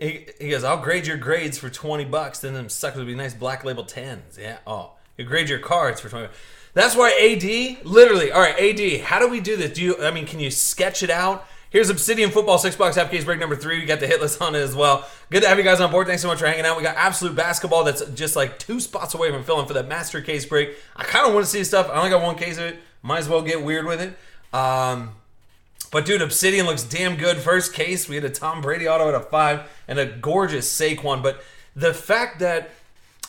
He goes, I'll grade your grades for $20. Then them suckers would be nice black label 10s. Yeah. Oh, you grade your cards for $20. That's why AD, literally. All right, AD, how do we do this? Can you sketch it out? Here's Obsidian Football 6-box half case break number 3. We got the hit list on it as well. Good to have you guys on board. Thanks so much for hanging out. We got Absolute Basketball that's just like 2 spots away from filling for that master case break. I kind of want to see stuff. I only got 1 case of it. Might as well get weird with it. But dude, Obsidian looks damn good. First case, we had a Tom Brady auto at a 5 and a gorgeous Saquon. But the fact that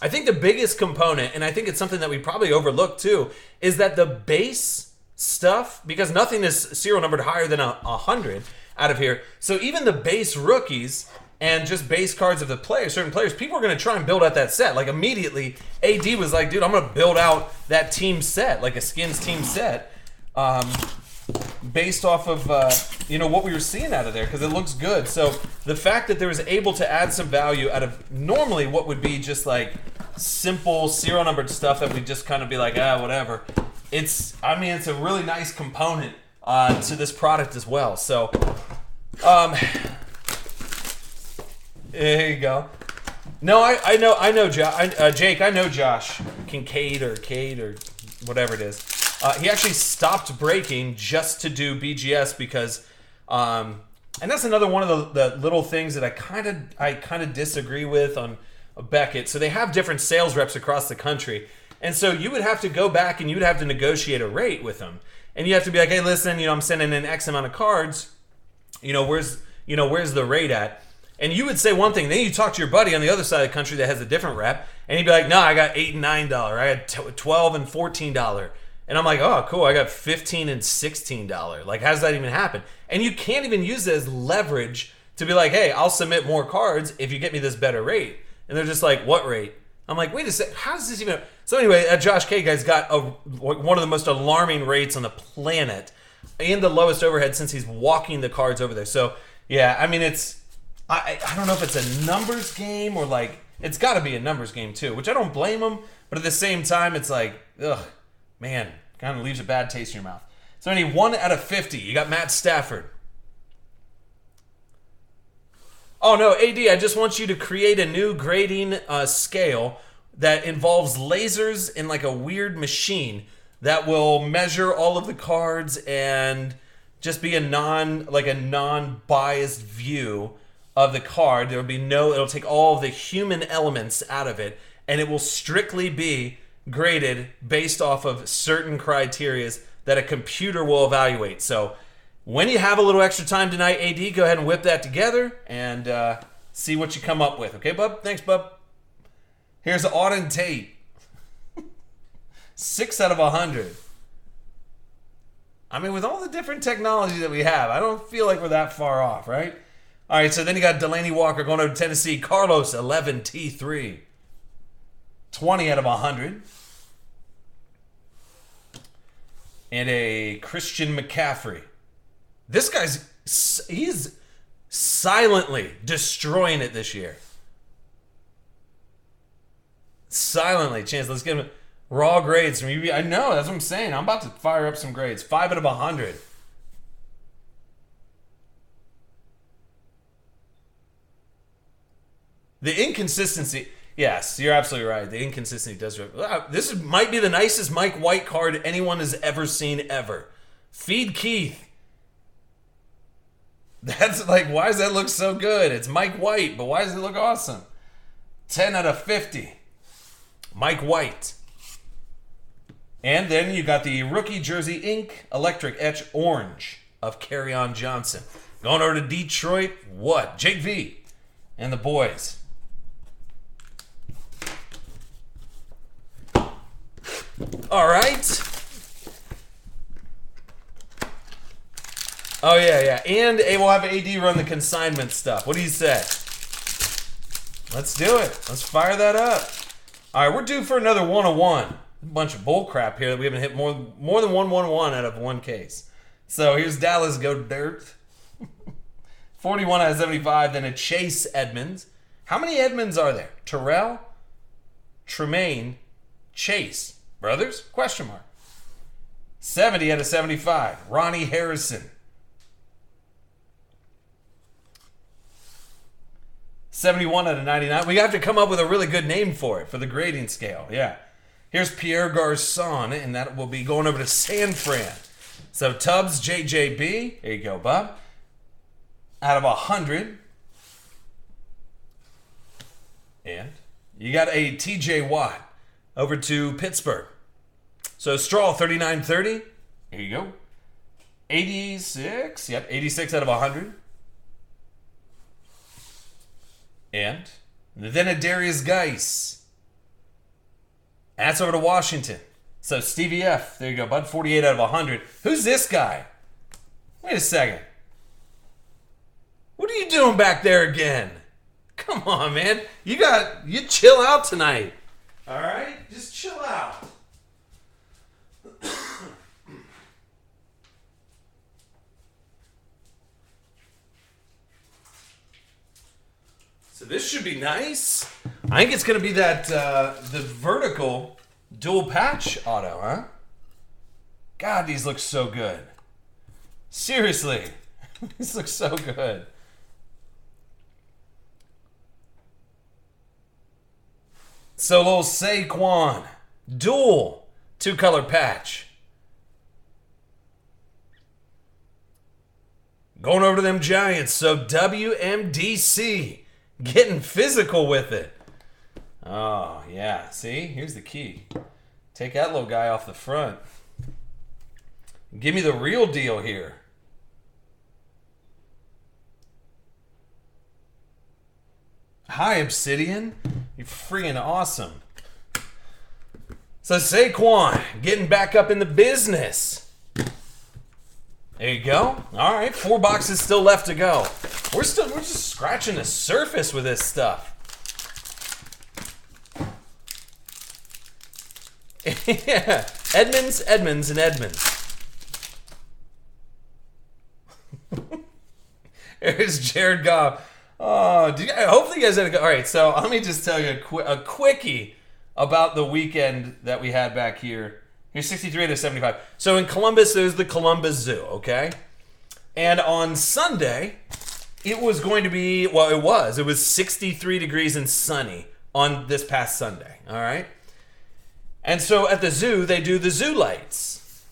I think the biggest component, and I think it's something that we probably overlooked too, is that the base stuff, because nothing is serial numbered higher than 100 out of here. So even the base rookies and just base cards of the players, certain players, people are going to try and build out that set. Like immediately, AD was like, dude, I'm going to build out that team set, like a skins team set, based off of what we were seeing out of there, because it looks good. So the fact that there was able to add some value out of normally what would be just like simple serial numbered stuff that we just kind of be like, whatever. It's a really nice component to this product as well. So, there you go. No, I know, Jake. I know Josh Kincaid or Cade or whatever it is. He actually stopped breaking just to do BGS because, and that's another one of the little things that I kind of disagree with on Beckett. So they have different sales reps across the country. And so you would have to go back and you would have to negotiate a rate with them. And you have to be like, hey, listen, I'm sending in X amount of cards. Where's the rate at? And you would say one thing. Then you talk to your buddy on the other side of the country that has a different rep. And he'd be like, no, I got $8 and $9. I had $12 and $14. And I'm like, oh, cool. I got $15 and $16. Like, how does that even happen? And you can't even use it as leverage to be like, hey, I'll submit more cards if you get me this better rate. And they're just like, what rate? I'm like, wait a second, how does this even... So anyway, Josh K, guys, got one of the most alarming rates on the planet and the lowest overhead since he's walking the cards over there. So, yeah, it's... I don't know if it's a numbers game or, like... It's got to be a numbers game, too, which I don't blame him. But at the same time, it's like, ugh, man, kind of leaves a bad taste in your mouth. So, I need 1 out of 50. You got Matt Stafford. Oh, no, AD, I just want you to create a new grading scale that involves lasers in like a weird machine that will measure all of the cards and just be a non-biased view of the card. There will be it'll take all of the human elements out of it, and it will strictly be graded based off of certain criterias that a computer will evaluate. So when you have a little extra time tonight, AD, go ahead and whip that together and see what you come up with. Okay, bub? Thanks, bub. Here's Auden Tate. 6 out of 100. With all the different technology that we have, I don't feel like we're that far off, right? All right, so then you got Delaney Walker going over to Tennessee. Carlos, 11, T3. 20 out of 100. And a Christian McCaffrey. This he's silently destroying it this year. Silently. Chance, let's give him raw grades from UB. I know, that's what I'm saying. I'm about to fire up some grades. 5 out of 100. The inconsistency. Yes, you're absolutely right. The inconsistency does. This might be the nicest Mike White card anyone has ever seen ever. Feed Keith. That's like, why does that look so good? It's Mike White, but why does it look awesome? 10 out of 50. Mike White. And then you got the rookie jersey ink electric etch orange of Kerryon Johnson. Going over to Detroit, what? Jake V and the boys. All right. Oh, yeah. And we'll have AD run the consignment stuff. What do you say? Let's do it. Let's fire that up. All right, we're due for another 101. A bunch of bull crap here that we haven't hit more than 111 out of one case. So here's Dallas Go Dirt. 41 out of 75. Then a Chase Edmonds. How many Edmonds are there? Terrell, Tremaine, Chase. Brothers? Question mark. 70 out of 75. Ronnie Harrison. 71 out of 99. We have to come up with a really good name for it, for the grading scale. Yeah. Here's Pierre Garçon, and that will be going over to San Fran. So Tubbs, JJB. There you go, Bob. Out of 100. And you got a TJ Watt over to Pittsburgh. So Straw, 39-30. Here you go. 86. Yep, 86 out of 100. And then a Darius Geis. That's over to Washington. So Stevie F. There you go, bud. 48 out of 100. Who's this guy? Wait a second. What are you doing back there again? Come on, man. You chill out tonight. All right? Just chill out. So this should be nice. I think it's going to be that the vertical dual patch auto, huh? God, these look so good. Seriously. These look so good. So little Saquon, dual 2-color patch. Going over to them Giants. So WMDC getting physical with it. Oh, yeah. See? Here's the key. Take that little guy off the front. Give me the real deal here. Hi, Obsidian. You're freaking awesome. So Saquon getting back up in the business. There you go. All right, 4 boxes still left to go. We're just scratching the surface with this stuff. Yeah, Edmonds, and Edmonds. There's Jared Goff. Oh, hopefully you guys had a good. All right, so let me just tell you a quickie about the weekend that we had back here. Here's 63 to 75. So in Columbus, there's the Columbus Zoo, okay? And on Sunday, it was going to be, well, it was 63 degrees and sunny on this past Sunday, all right? And so at the zoo, they do the zoo lights,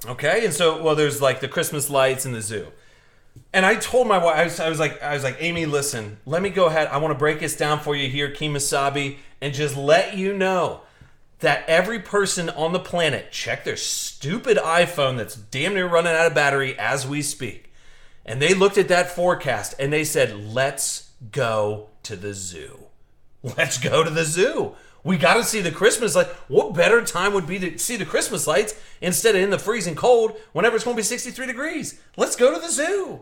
okay? And so, well, there's like the Christmas lights in the zoo. And I told my wife, I was like, Amy, listen, let me go ahead. I want to break this down for you here, Kemosabe, and just let you know that every person on the planet check their stupid iPhone that's damn near running out of battery as we speak. And they looked at that forecast and they said, let's go to the zoo. Let's go to the zoo. We got to see the Christmas lights. What better time would be to see the Christmas lights instead of in the freezing cold whenever it's going to be 63 degrees? Let's go to the zoo.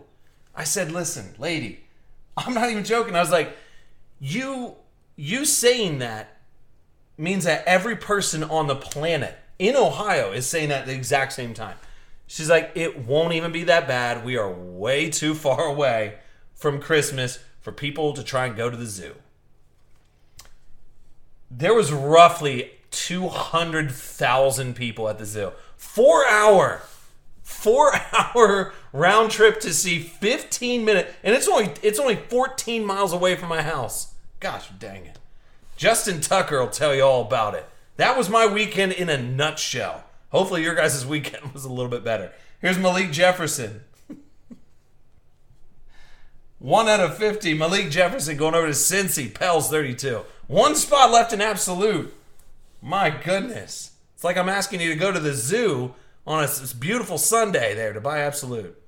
I said, listen, lady, I'm not even joking. I was like, you saying that means that every person on the planet in Ohio is saying that at the exact same time. She's like, it won't even be that bad. We are way too far away from Christmas for people to try and go to the zoo. There was roughly 200,000 people at the zoo. 4-hour round trip to see 15 minutes. And it's only 14 miles away from my house. Gosh dang it. Justin Tucker will tell you all about it. That was my weekend in a nutshell. Hopefully your guys' weekend was a little bit better. Here's Malik Jefferson. 1 out of 50. Malik Jefferson going over to Cincy. Pels 32. 1 spot left in absolute. My goodness. It's like I'm asking you to go to the zoo on a beautiful Sunday there to buy absolute.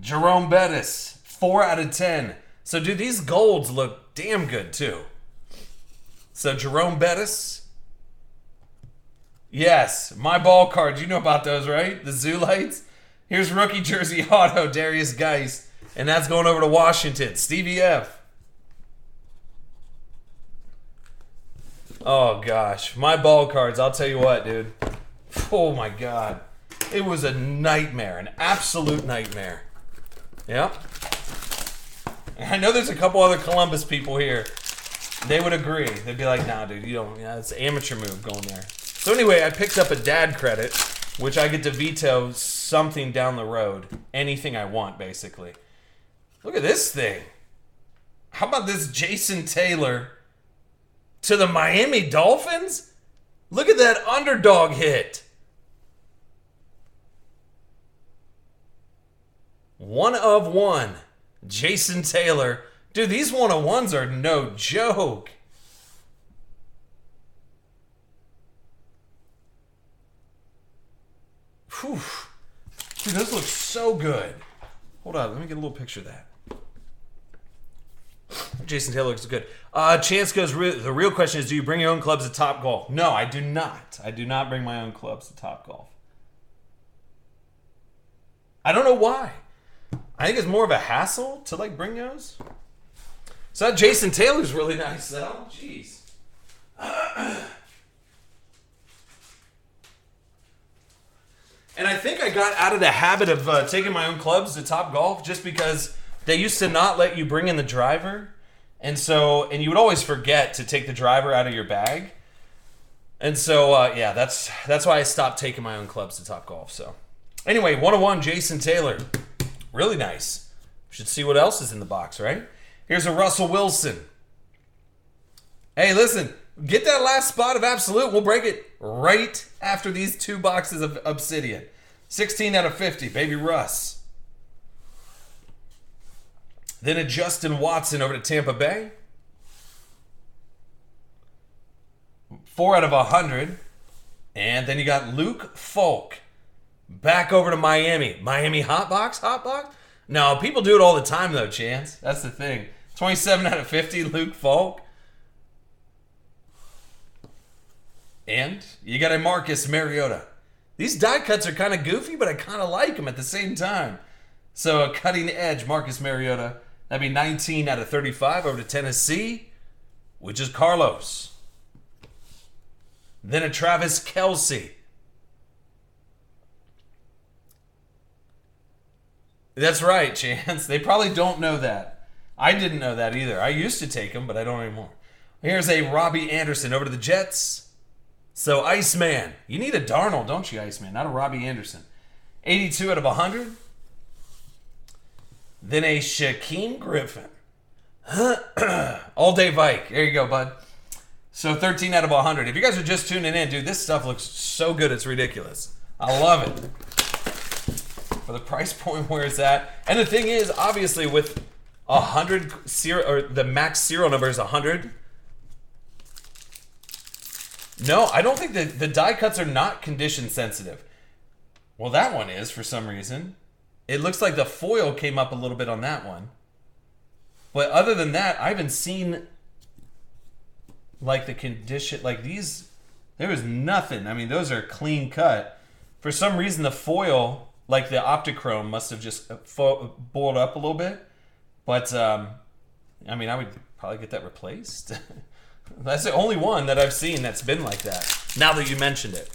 Jerome Bettis. 4 out of 10. So, dude, these golds look damn good, too. So, Jerome Bettis. Yes, my ball cards. You know about those, right? The zoo lights. Here's rookie jersey auto, Darius Geis. And that's going over to Washington. Stevie F. Oh, gosh. My ball cards, I'll tell you what, dude. Oh, my God. It was a nightmare. An absolute nightmare. Yep. I know there's a couple other Columbus people here. They would agree. They'd be like, nah, dude, you don't. Yeah, it's an amateur move going there. So anyway, I picked up a dad credit, which I get to veto something down the road. Anything I want, basically. Look at this thing. How about this Jason Taylor to the Miami Dolphins? Look at that underdog hit. 1 of 1. Jason Taylor. Dude, these 1 of 1s are no joke. Whew. Dude, those look so good. Hold on, let me get a little picture of that. Jason Taylor looks good. Chance goes, the real question is, do you bring your own clubs to Top Golf? No, I do not. I do not bring my own clubs to Top Golf. I don't know why. I think it's more of a hassle to like bring those. So that Jason Taylor's really nice though. Jeez. And I think I got out of the habit of taking my own clubs to Top Golf just because they used to not let you bring in the driver. And you would always forget to take the driver out of your bag. And so, yeah, that's why I stopped taking my own clubs to Top Golf. So anyway, 1 of 1, Jason Taylor. Really nice. Should see what else is in the box, right? Here's a Russell Wilson. Hey, listen, get that last spot of Absolute. We'll break it right after these 2 boxes of Obsidian. 16 out of 50, baby Russ. Then a Justin Watson over to Tampa Bay. 4 out of 100. And then you got Luke Falk. Back over to Miami. Miami hot box? No, people do it all the time though, Chance. That's the thing. 27 out of 50, Luke Falk. And you got a Marcus Mariota. These die cuts are kind of goofy, but I kind of like them at the same time. So a cutting edge Marcus Mariota. That'd be 19 out of 35 over to Tennessee, which is Carlos. Then a Travis Kelce. That's right, Chance. They probably don't know that. I didn't know that either. I used to take them, but I don't anymore. Here's a Robbie Anderson over to the Jets. So, Iceman. You need a Darnold, don't you, Iceman? Not a Robbie Anderson. 82 out of 100. Then a Shaquem Griffin. All Day Vike. There you go, bud. So, 13 out of 100. If you guys are just tuning in, dude, this stuff looks so good, it's ridiculous. I love it. For the price point where it's at. And the thing is, obviously, with 100 or the max serial number is 100. No, I don't think the die cuts are not condition sensitive. Well, that one is for some reason. It looks like the foil came up a little bit on that one. But other than that, I haven't seen like the condition, like these, there is nothing. I mean, those are clean cut. For some reason, the foil, like the Optichrome, must have just boiled up a little bit. But, I mean, I would probably get that replaced. That's the only one that I've seen that's been like that, now that you mentioned it.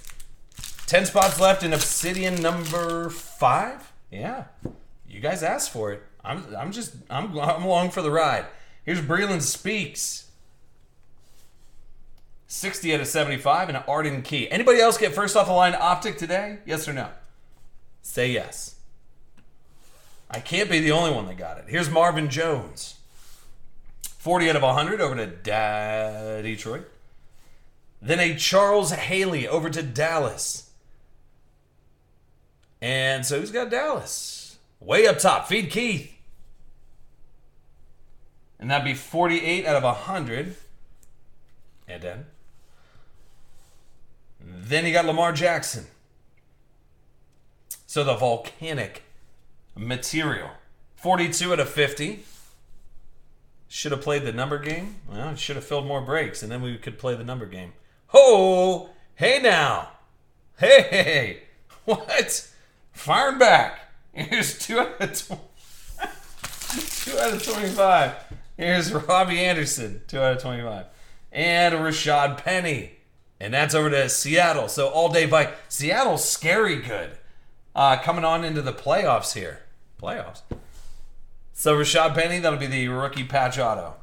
10 spots left in Obsidian number 5. Yeah, you guys asked for it. I'm along for the ride. Here's Breland Speaks. 60 out of 75 and an Arden Key. Anybody else get first off the line Optic today? Yes or no? Say yes. I can't be the only one that got it. Here's Marvin Jones. 40 out of 100 over to Detroit. Then a Charles Haley over to Dallas. And so who's got Dallas? Way up top, Feed Keith. And that'd be 48 out of 100. And then you got Lamar Jackson. So the volcanic material. 42 out of 50. Should have played the number game. Well, should have filled more breaks, and then we could play the number game. Ho! Hey now! Hey! What? Firing back. Here's 2 out of 2 out of 25. Here's Robbie Anderson, 2 out of 25. And Rashad Penny. And that's over to Seattle. So all day by Seattle's scary good. Coming on into the playoffs here. Playoffs. So Rashad Penny, that'll be the rookie patch auto.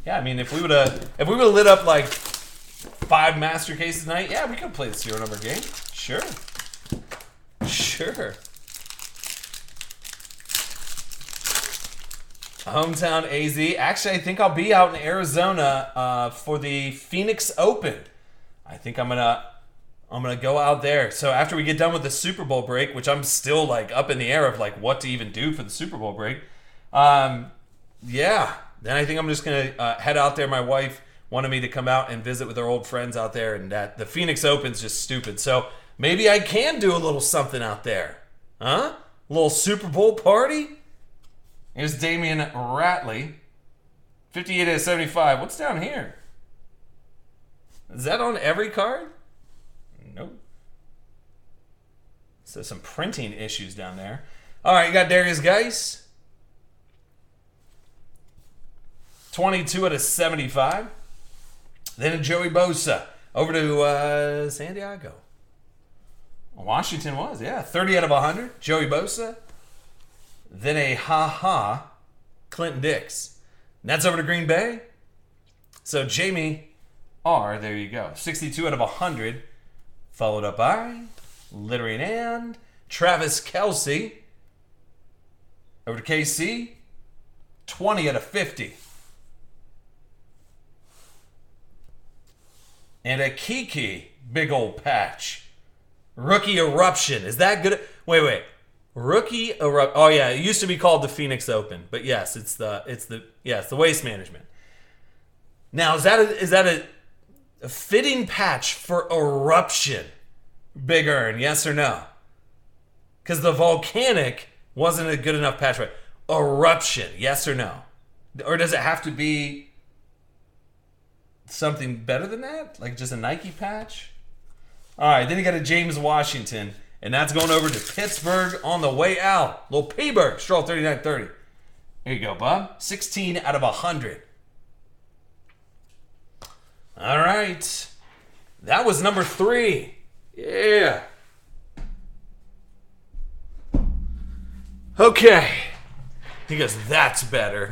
Yeah, I mean, if we would have lit up like 5 master cases tonight, yeah, we could play the serial number game. Sure. Hometown AZ. Actually, I think I'll be out in Arizona for the Phoenix Open. I think I'm gonna go out there. So after we get done with the Super Bowl break, which I'm still like up in the air of like what to even do for the Super Bowl break. Yeah. Then I think I'm just gonna head out there. My wife wanted me to come out and visit with our old friends out there, and that the Phoenix Open's just stupid. So maybe I can do a little something out there, huh? A little Super Bowl party. Here's Damian Ratley. 58 out of 75. What's down here? Is that on every card? Nope. So some printing issues down there. All right, you got Darius Geis. 22 out of 75. Then a Joey Bosa. Over to San Diego. Washington was, yeah. 30 out of 100. Joey Bosa. Then a Clinton Dix. And that's over to Green Bay. So Jamie R, there you go. 62 out of 100. Followed up by Littering and Travis Kelce. Over to KC. 20 out of 50. And a Kiki big old patch. Rookie Eruption. Is that good? Wait. Rookie Eruption. Oh yeah, it used to be called the Phoenix Open, but yes, it's the Waste Management. Now is that a fitting patch for Eruption? Big Earn, yes or no? Because the Volcanic wasn't a good enough patch for it. Eruption, yes or no? Or does it have to be something better than that? Like just a Nike patch? All right, then you got a James Washington, and that's going over to Pittsburgh on the way out. Little P-Berg, Stroll 39-30. Here you go, bub. 16 out of 100. All right. That was number 3. Yeah. Okay. He goes, that's better.